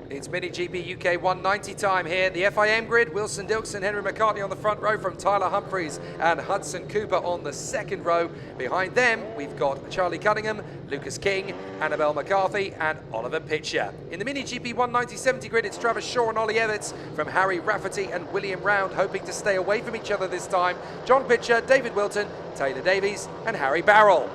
It's Mini GP UK 190 time here. The FIM grid, Wilson Dilks and Henry McCartney on the front row from Tyler Humphries and Hudson Cooper on the second row. Behind them, we've got Charlie Cunningham, Lucas King, Annabelle McCarthy and Oliver Pitcher. In the Mini GP 190-70 grid, it's Travis Shaw and Ollie Everts from Harry Rafferty and William Round, hoping to stay away from each other this time. John Pitcher, David Wilton, Taylor Davies and Harry Barrell.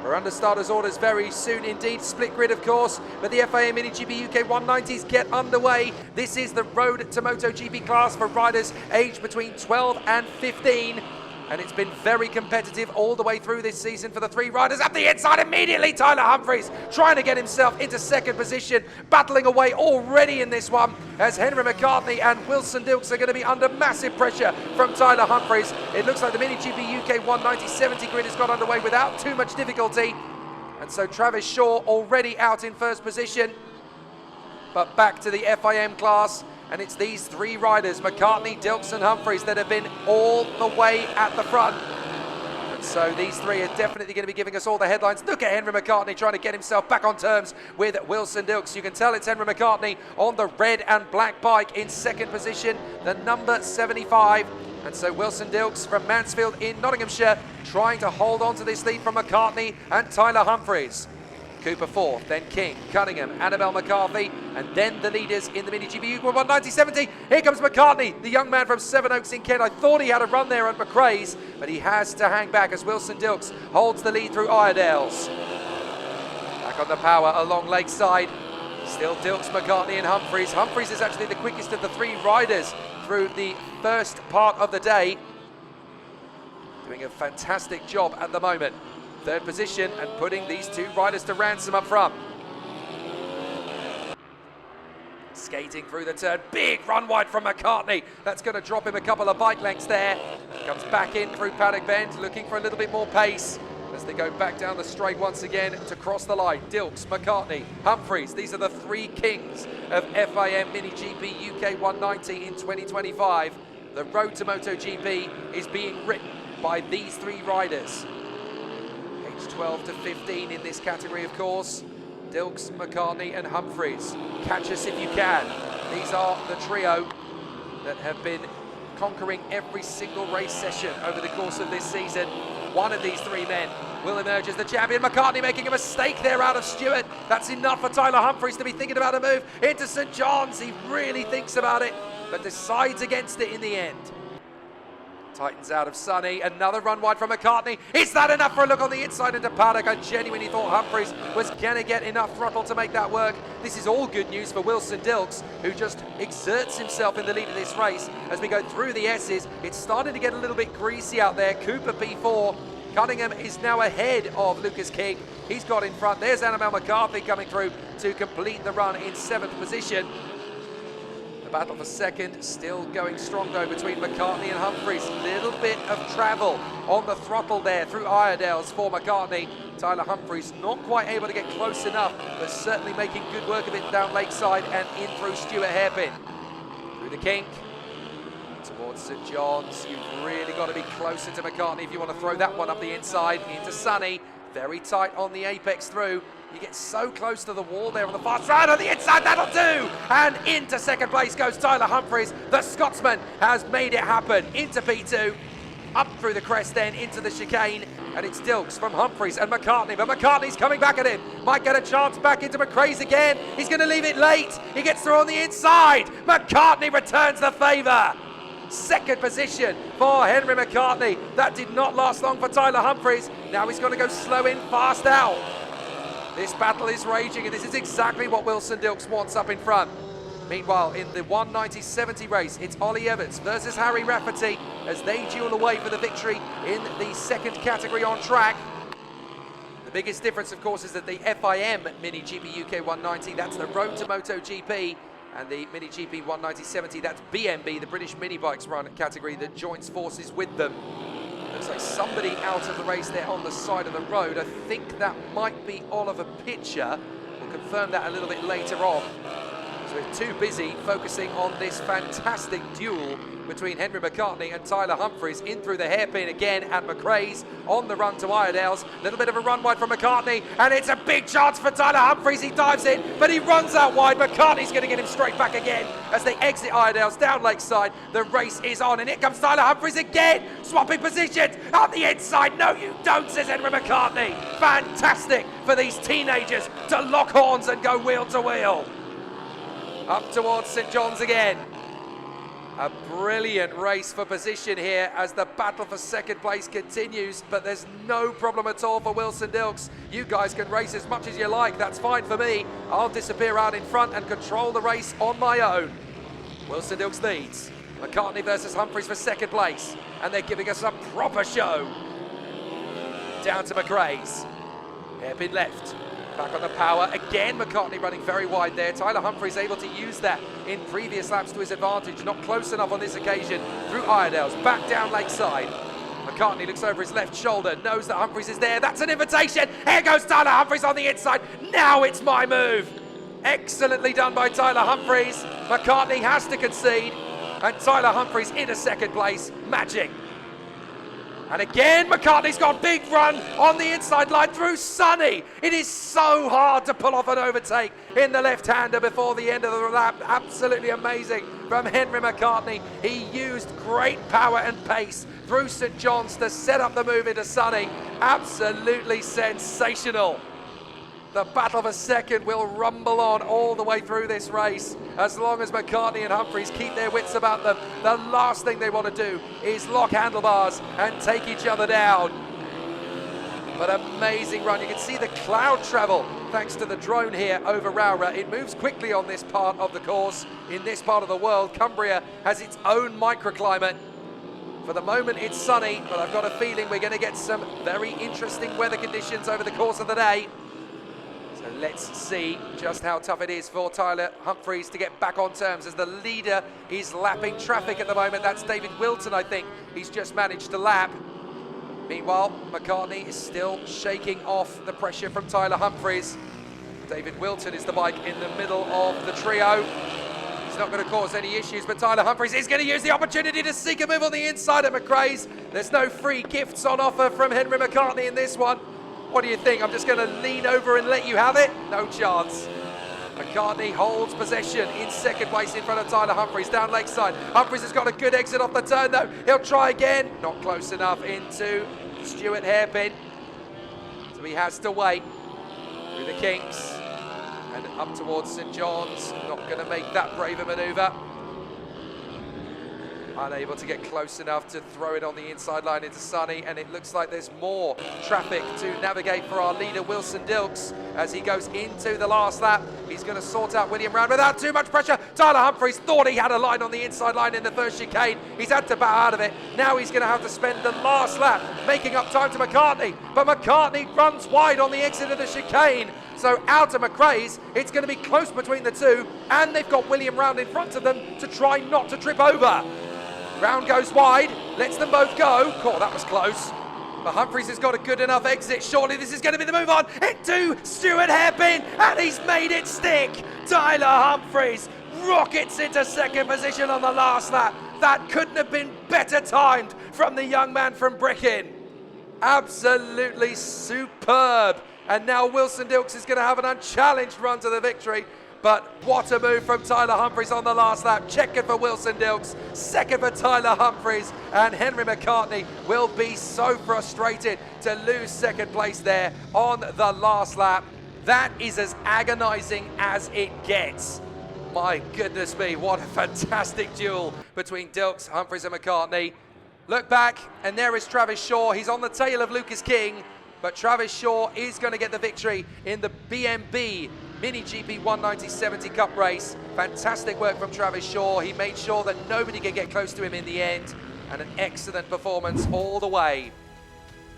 We're under starters orders very soon indeed. Split grid, of course, but the FIA Mini GP UK 190s get underway. This is the Road to Moto GP class for riders aged between 12 and 15. And it's been very competitive all the way through this season for the three riders. Up the inside immediately, Tyler Humphries trying to get himself into second position, battling away already in this one, as Henry McCartney and Wilson Dilks are going to be under massive pressure from Tyler Humphries. It looks like the Mini GP UK 190-70 grid has got underway without too much difficulty. And so Travis Shaw already out in first position. But back to the FIM class. And it's these three riders, McCartney, Dilks and Humphries, that have been all the way at the front. And so these three are definitely going to be giving us all the headlines. Look at Henry McCartney trying to get himself back on terms with Wilson Dilks. You can tell it's Henry McCartney on the red and black bike in second position, the number 75. And so Wilson Dilks from Mansfield in Nottinghamshire trying to hold on to this lead from McCartney and Tyler Humphries. Cooper fourth, then King, Cunningham, Annabelle McCarthy, and then the leaders in the Mini GP UK 190-70. Here comes McCartney, the young man from Sevenoaks in Kent. I thought he had a run there at McRae's, but he has to hang back as Wilson Dilks holds the lead through Iredales. Back on the power along Lakeside. Still Dilks, McCartney and Humphries. Humphries is actually the quickest of the three riders through the first part of the day. Doing a fantastic job at the moment. Third position and putting these two riders to ransom up front. Skating through the turn, big run wide from McCartney. That's going to drop him a couple of bike lengths there. Comes back in through Paddock Bend, looking for a little bit more pace as they go back down the straight once again to cross the line. Dilks, McCartney, Humphries, these are the three kings of FIM Mini GP UK 190 in 2025. The Road to Moto GP is being written by these three riders. 12 to 15 in this category, of course. Dilks, McCartney and Humphries. Catch us if you can. These are the trio that have been conquering every single race session over the course of this season. One of these three men will emerge as the champion. McCartney making a mistake there out of Stewart. That's enough for Tyler Humphries to be thinking about a move into St John's. He really thinks about it, but decides against it in the end. Tightens out of Sunny, another run wide from McCartney. Is that enough for a look on the inside into Paddock? I genuinely thought Humphries was going to get enough throttle to make that work. This is all good news for Wilson Dilks, who just exerts himself in the lead of this race. As we go through the S's, it's starting to get a little bit greasy out there. Cooper P4. Cunningham is now ahead of Lucas King. He's got in front. There's Annabelle McCarthy coming through to complete the run in 7th position. Battle for second, still going strong though between McCartney and Humphries. Little bit of travel on the throttle there through Iredales for McCartney. Tyler Humphries not quite able to get close enough, but certainly making good work of it down Lakeside and in through Stewart Hairpin. Through the kink, towards St John's. You've really got to be closer to McCartney if you want to throw that one up the inside into Sunny. Very tight on the apex through. You get so close to the wall there on the far side. On the inside, that'll do! And into second place goes Tyler Humphries. The Scotsman has made it happen. Into P2, up through the crest then, into the chicane. And it's Dilks from Humphries and McCartney. But McCartney's coming back at him. Might get a chance back into McRae's again. He's going to leave it late. He gets through on the inside. McCartney returns the favour. Second position for Henry McCartney. That did not last long for Tyler Humphries. Now he's going to go slow in, fast out. This battle is raging, and this is exactly what Wilson Dilks wants up in front. Meanwhile, in the 190-70 race, it's Ollie Everts versus Harry Rafferty as they duel away for the victory in the second category on track. The biggest difference, of course, is that the FIM Mini GP UK 190, that's the Road to Moto GP, and the Mini GP 190-70, that's BMB, the British Mini Bikes Run category that joins forces with them. Looks like somebody out of the race there on the side of the road. I think that might be Oliver Pitcher. We'll confirm that a little bit later on. So we're too busy focusing on this fantastic duel between Henry McCartney and Tyler Humphries. In through the hairpin again at McRae's, on the run to Iredale's. Little bit of a run wide from McCartney, and it's a big chance for Tyler Humphries. He dives in, but he runs out wide. McCartney's going to get him straight back again as they exit Iredale's down Lakeside. The race is on, and here comes Tyler Humphries again, swapping positions on the inside. No, you don't, says Henry McCartney. Fantastic for these teenagers to lock horns and go wheel to wheel. Up towards St John's again. A brilliant race for position here as the battle for second place continues, but there's no problem at all for Wilson Dilks. You guys can race as much as you like, that's fine for me. I'll disappear out in front and control the race on my own. Wilson Dilks leads. McCartney versus Humphries for second place, and they're giving us a proper show. Down to McRae's. Hairpin left. Back on the power again. McCartney running very wide there. Tyler Humphries able to use that in previous laps to his advantage. Not close enough on this occasion. Through Iredale's, back down Lakeside. McCartney looks over his left shoulder, knows that Humphries is there. That's an invitation. Here goes Tyler Humphries on the inside. Now it's my move. Excellently done by Tyler Humphries. McCartney has to concede, and Tyler Humphries into second place. Magic. And again, McCartney's got a big run on the inside line through Sonny. It is so hard to pull off an overtake in the left-hander before the end of the lap. Absolutely amazing from Henry McCartney. He used great power and pace through St John's to set up the move into Sonny. Absolutely sensational. The battle for second will rumble on all the way through this race. As long as McCartney and Humphries keep their wits about them, the last thing they want to do is lock handlebars and take each other down. But amazing run. You can see the cloud travel thanks to the drone here over Rowrah. It moves quickly on this part of the course. In this part of the world, Cumbria has its own microclimate. For the moment, it's sunny, but I've got a feeling we're going to get some very interesting weather conditions over the course of the day. So let's see just how tough it is for Tyler Humphries to get back on terms as the leader is lapping traffic at the moment. That's David Wilton, I think. He's just managed to lap. Meanwhile, McCartney is still shaking off the pressure from Tyler Humphries. David Wilton is the bike in the middle of the trio. He's not going to cause any issues, but Tyler Humphries is going to use the opportunity to seek a move on the inside at McRae's. There's no free gifts on offer from Henry McCartney in this one. What do you think? I'm just going to lean over and let you have it? No chance. McCartney holds possession in second place in front of Tyler Humphries down Lakeside. Humphries has got a good exit off the turn though. He'll try again. Not close enough into Stuart Hairpin. So he has to wait through the kinks and up towards St John's. Not going to make that braver manoeuvre. Unable to get close enough to throw it on the inside line into Sonny, and it looks like there's more traffic to navigate for our leader Wilson Dilks as he goes into the last lap. He's going to sort out William Round without too much pressure. Tyler Humphries thought he had a line on the inside line in the first chicane. He's had to bow out of it. Now he's going to have to spend the last lap making up time to McCartney, but McCartney runs wide on the exit of the chicane. So out of McRae's, it's going to be close between the two, and they've got William Round in front of them to try not to trip over. Round goes wide, lets them both go. Oh, that was close. But Humphries has got a good enough exit. Surely this is going to be the move on into Stuart Hairpin, and he's made it stick. Tyler Humphries rockets into second position on the last lap. That couldn't have been better timed from the young man from Brechin. Absolutely superb. And now Wilson Dilks is going to have an unchallenged run to the victory. But what a move from Tyler Humphries on the last lap. Checkered for Wilson Dilks, second for Tyler Humphries, and Henry McCartney will be so frustrated to lose second place there on the last lap. That is as agonizing as it gets. My goodness me, what a fantastic duel between Dilks, Humphries and McCartney. Look back, and there is Travis Shaw. He's on the tail of Lucas King, but Travis Shaw is going to get the victory in the BMB Mini GP 190/70 Cup race. Fantastic work from Travis Shaw. He made sure that nobody could get close to him in the end, and an excellent performance all the way.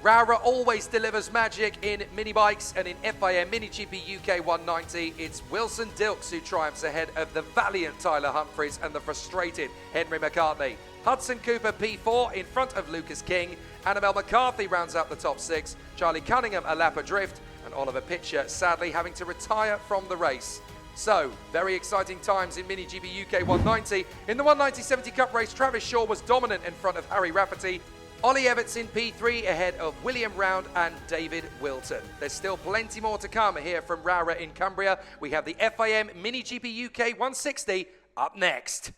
Rowrah always delivers magic in mini bikes, and in FIM Mini GP UK 190, it's Wilson Dilks who triumphs ahead of the valiant Tyler Humphries and the frustrated Henry McCartney. Hudson Cooper P4 in front of Lucas King. Annabelle McCarthy rounds out the top six. Charlie Cunningham a lap adrift, and Oliver Pitcher sadly having to retire from the race. So, very exciting times in Mini GP UK 190. In the 190/70 Cup race, Travis Shaw was dominant in front of Harry Rafferty. Ollie Everts in P3 ahead of William Round and David Wilton. There's still plenty more to come here from Rowrah in Cumbria. We have the FIM Mini GP UK 160 up next.